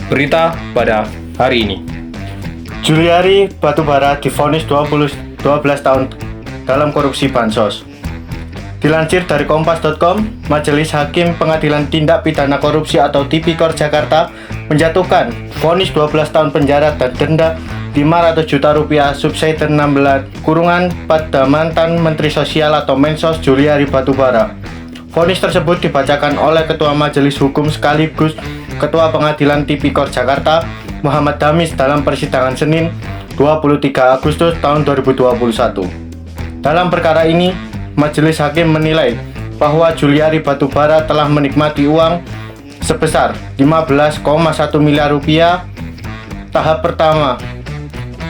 Berita pada hari ini. Juliari Batubara divonis 12 tahun dalam korupsi bansos. Dilansir dari kompas.com, Majelis Hakim Pengadilan Tindak Pidana Korupsi atau Tipikor Jakarta menjatuhkan vonis 12 tahun penjara dan denda 500 juta rupiah subsidi 6 bulan kurungan pada mantan Menteri Sosial atau Mensos Juliari Batubara. Vonis tersebut dibacakan oleh Ketua Majelis Hukum sekaligus Ketua Pengadilan Tipikor Jakarta Muhammad Damis dalam persidangan Senin 23 Agustus tahun 2021. Dalam perkara ini, Majelis Hakim menilai bahwa Juliari Batubara telah menikmati uang sebesar 15,1 miliar rupiah tahap pertama.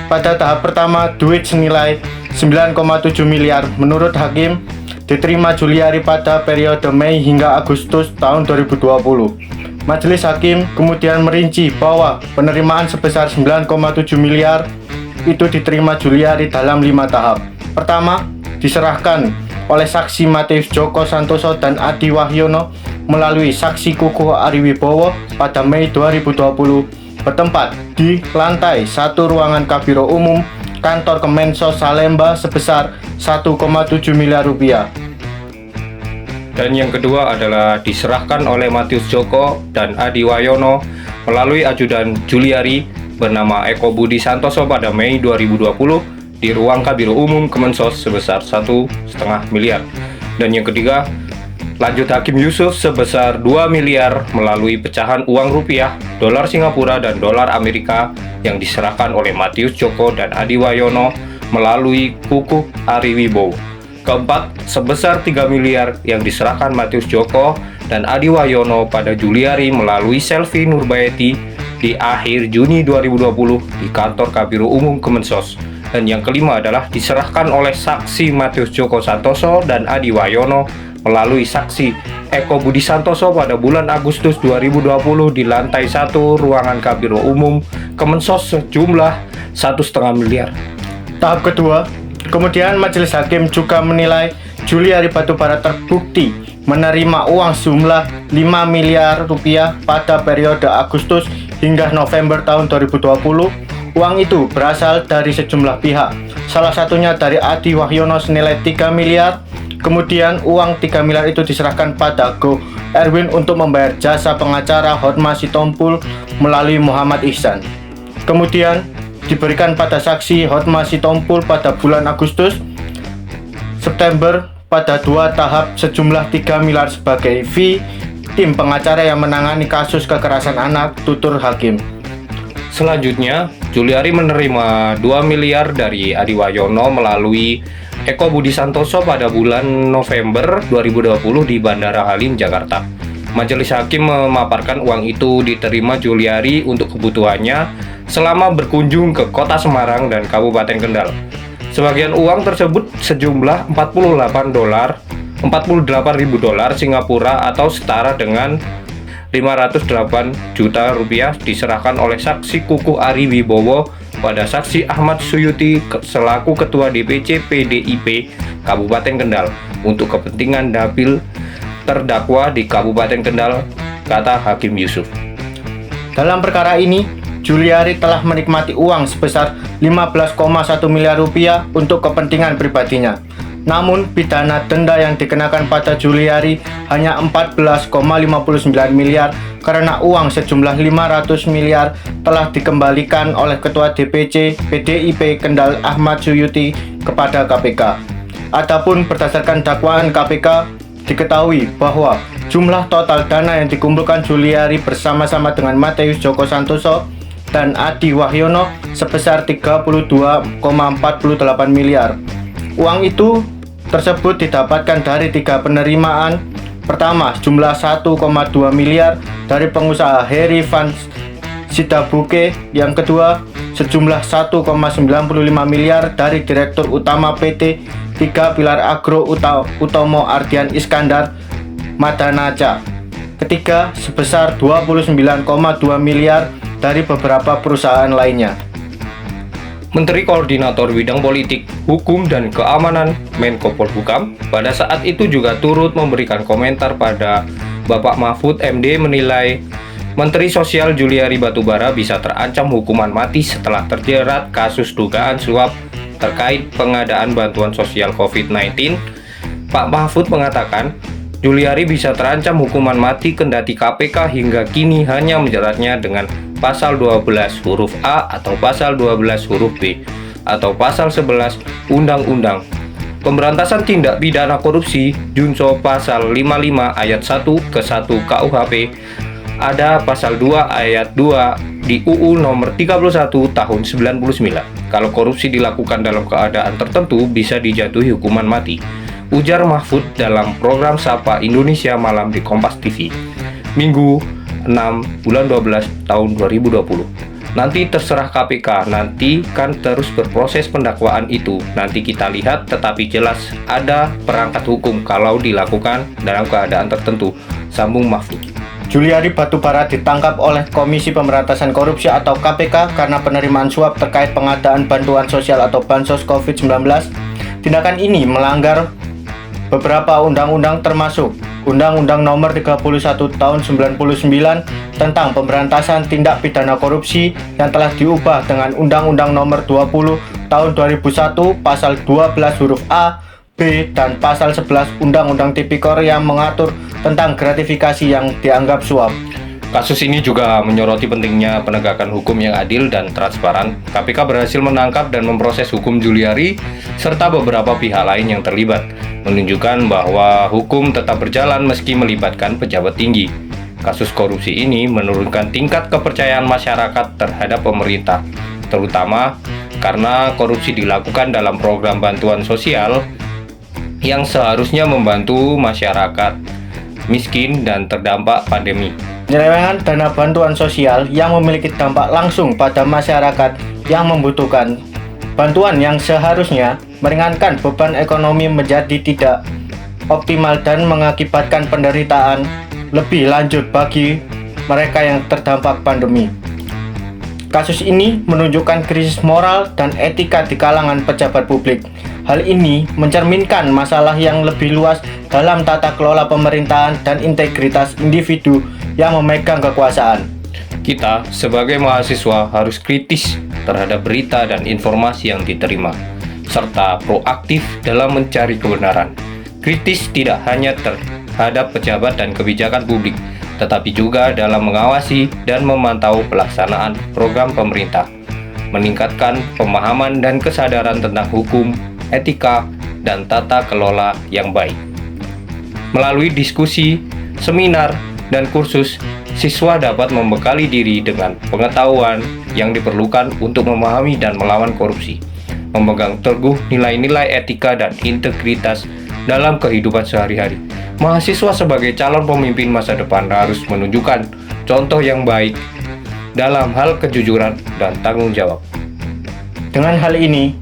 Pada tahap pertama, duit senilai 9,7 miliar menurut Hakim diterima Juliari pada periode Mei hingga Agustus tahun 2020. Majelis Hakim kemudian merinci bahwa penerimaan sebesar 9,7 miliar itu diterima Juliari dalam 5 tahap. Pertama, diserahkan oleh saksi Matius Joko Santoso dan Adi Wahyono melalui saksi Kukuh Ariwibowo pada Mei 2020 bertempat di lantai 1 ruangan Kabiro Umum Kantor Kemensos Salemba sebesar 1,7 miliar rupiah. Dan yang kedua adalah diserahkan oleh Matius Joko dan Adi Wahyono melalui ajudan Juliari bernama Eko Budi Santoso pada Mei 2020 di ruang Kabiro Umum Kemensos sebesar 1,5 miliar. Dan yang ketiga, lanjut Hakim Yusuf sebesar 2 miliar melalui pecahan uang rupiah, dolar Singapura dan dolar Amerika yang diserahkan oleh Matius Joko dan Adi Wahyono melalui Kukuh Ariwibowo. Keempat, sebesar 3 miliar yang diserahkan Matius Joko dan Adi Wahyono pada Juliari melalui Selvi Nurbayati di akhir Juni 2020 di kantor Kabiro Umum Kemensos. Dan yang kelima adalah diserahkan oleh saksi Matius Joko Santoso dan Adi Wahyono melalui saksi Eko Budi Santoso pada bulan Agustus 2020 di lantai 1 ruangan Kabiro Umum Kemensos sejumlah 1,5 miliar. Tahap kedua, kemudian Majelis Hakim juga menilai Juliari Batubara terbukti menerima uang sejumlah 5 miliar rupiah pada periode Agustus hingga November tahun 2020. Uang itu berasal dari sejumlah pihak, salah satunya dari Adi Wahyono senilai 3 miliar. Kemudian uang 3 miliar itu diserahkan pada Go Erwin untuk membayar jasa pengacara Hotma Sitompul melalui Muhammad Ihsan. Kemudian diberikan pada saksi Hotma Sitompul pada bulan Agustus September pada 2 tahap sejumlah 3 miliar sebagai fee tim pengacara yang menangani kasus kekerasan anak, tutur Hakim. Selanjutnya, Juliari menerima 2 miliar dari Adi Wahyono melalui Eko Budi Santoso pada bulan November 2020 di Bandara Halim, Jakarta. Majelis Hakim memaparkan uang itu diterima Juliari untuk kebutuhannya selama berkunjung ke Kota Semarang dan Kabupaten Kendal. Sebagian uang tersebut sejumlah 48.000 dolar Singapura atau setara dengan 508 juta rupiah diserahkan oleh saksi Kukuh Ariwibowo pada saksi Ahmad Suyuti selaku Ketua DPC PDIP Kabupaten Kendal untuk kepentingan dapil terdakwa di Kabupaten Kendal, kata Hakim Yusuf. Dalam perkara ini, Juliari telah menikmati uang sebesar 15,1 miliar rupiah untuk kepentingan pribadinya. Namun, pidana denda yang dikenakan pada Juliari hanya 14,59 miliar karena uang sejumlah 500 miliar telah dikembalikan oleh Ketua DPC PDIP Kendal Ahmad Suyuti kepada KPK. Adapun berdasarkan dakwaan KPK, diketahui bahwa jumlah total dana yang dikumpulkan Juliari bersama-sama dengan Matius Joko Santoso dan Adi Wahyono sebesar 32,48 miliar. Uang itu tersebut didapatkan dari 3 penerimaan. Pertama, jumlah 1,2 miliar dari pengusaha Heri Van Sidabuke. Yang kedua, sejumlah 1,95 miliar dari Direktur Utama PT 3 Pilar Agro Utomo Ardian Iskandar Madanaca. Ketiga, sebesar 29,2 miliar dari beberapa perusahaan lainnya. Menteri Koordinator Bidang Politik, Hukum, dan Keamanan Menko Polhukam pada saat itu juga turut memberikan komentar pada Bapak Mahfud MD menilai Menteri Sosial Juliari Batubara bisa terancam hukuman mati setelah terjerat kasus dugaan suap terkait pengadaan bantuan sosial COVID-19. Pak Mahfud mengatakan, Juliari bisa terancam hukuman mati kendati KPK hingga kini hanya menjeratnya dengan pasal 12 huruf A atau pasal 12 huruf B atau pasal 11 Undang-Undang Pemberantasan Tindak Pidana Korupsi Junso pasal 55 ayat 1 ke 1 KUHP, ada pasal 2 ayat 2 di UU nomor 31 tahun 99. Kalau korupsi dilakukan dalam keadaan tertentu bisa dijatuhi hukuman mati, ujar Mahfud dalam program Sapa Indonesia Malam di Kompas TV, Minggu 6 bulan 12 tahun 2020. Nanti terserah KPK, nanti kan terus berproses pendakwaan itu, nanti kita lihat, tetapi jelas ada perangkat hukum kalau dilakukan dalam keadaan tertentu, sambung Mahfud. Juliari Batubara ditangkap oleh Komisi Pemberantasan Korupsi atau KPK karena penerimaan suap terkait pengadaan bantuan sosial atau Bansos COVID-19. Tindakan ini melanggar beberapa undang-undang termasuk Undang-Undang Nomor 31 Tahun 99 tentang Pemberantasan Tindak Pidana Korupsi yang telah diubah dengan Undang-Undang Nomor 20 Tahun 2001 Pasal 12 huruf A, B, dan Pasal 11 Undang-Undang Tipikor yang mengatur tentang gratifikasi yang dianggap suap. Kasus ini juga menyoroti pentingnya penegakan hukum yang adil dan transparan. KPK berhasil menangkap dan memproses hukum Juliari serta beberapa pihak lain yang terlibat, menunjukkan bahwa hukum tetap berjalan meski melibatkan pejabat tinggi. Kasus korupsi ini menurunkan tingkat kepercayaan masyarakat terhadap pemerintah, terutama karena korupsi dilakukan dalam program bantuan sosial yang seharusnya membantu masyarakat miskin dan terdampak pandemi. Penyelewengan dana bantuan sosial yang memiliki dampak langsung pada masyarakat yang membutuhkan bantuan yang seharusnya meringankan beban ekonomi menjadi tidak optimal dan mengakibatkan penderitaan lebih lanjut bagi mereka yang terdampak pandemi. Kasus ini menunjukkan krisis moral dan etika di kalangan pejabat publik. Hal ini mencerminkan masalah yang lebih luas dalam tata kelola pemerintahan dan integritas individu yang memegang kekuasaan. Kita sebagai mahasiswa harus kritis terhadap berita dan informasi yang diterima, serta proaktif dalam mencari kebenaran. Kritis tidak hanya terhadap pejabat dan kebijakan publik, tetapi juga dalam mengawasi dan memantau pelaksanaan program pemerintah, meningkatkan pemahaman dan kesadaran tentang hukum, etika, dan tata kelola yang baik. Melalui diskusi, seminar, dan kursus, siswa dapat membekali diri dengan pengetahuan yang diperlukan untuk memahami dan melawan korupsi, memegang teguh nilai-nilai etika dan integritas dalam kehidupan sehari-hari. Mahasiswa sebagai calon pemimpin masa depan harus menunjukkan contoh yang baik dalam hal kejujuran dan tanggung jawab. Dengan hal ini,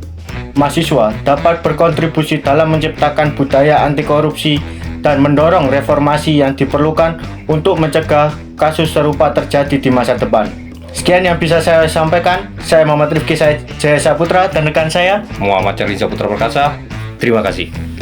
mahasiswa dapat berkontribusi dalam menciptakan budaya anti korupsi dan mendorong reformasi yang diperlukan untuk mencegah kasus serupa terjadi di masa depan. Sekian yang bisa saya sampaikan. Saya Muhammad Rifki Jaya Saputra dan rekan saya Muhammad Cali Saputra Perkasa. Terima kasih.